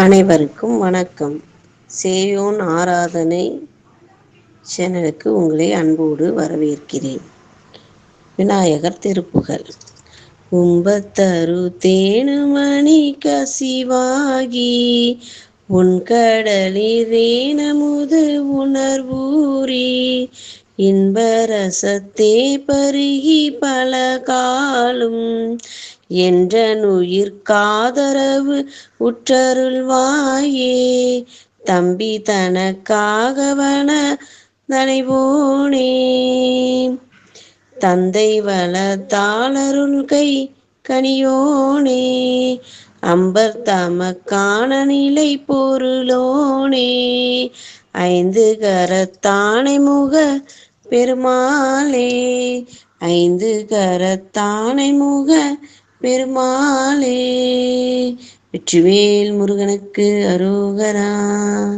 அனைவருக்கும் வணக்கம். சேயோன் ஆராதனை சேனலுக்கு உங்களை அன்போடு வரவேற்கிறேன். விநாயகர் திருப்புகழ். கும்பத்தரு தேனுமணி கசிவாகி உன் கடலில் ரேனமுது உணர்வூரி இன்பரசத்தே பருகி பல காலும் என்றனுயிர் காதரவு உற்றருள்வாயே. தம்பி தனக்காகவன தனைவோனே தந்தை வளத்தாளருள் கை கனியோனே அம்பர் தமக்கான நிலை பொருளோனே ஐந்து கரத்தானை முக பெருமாளே ஐந்து கரத்தானை முக பெருமாளே. வெற்றிவேல் முருகனுக்கு அரோகரா.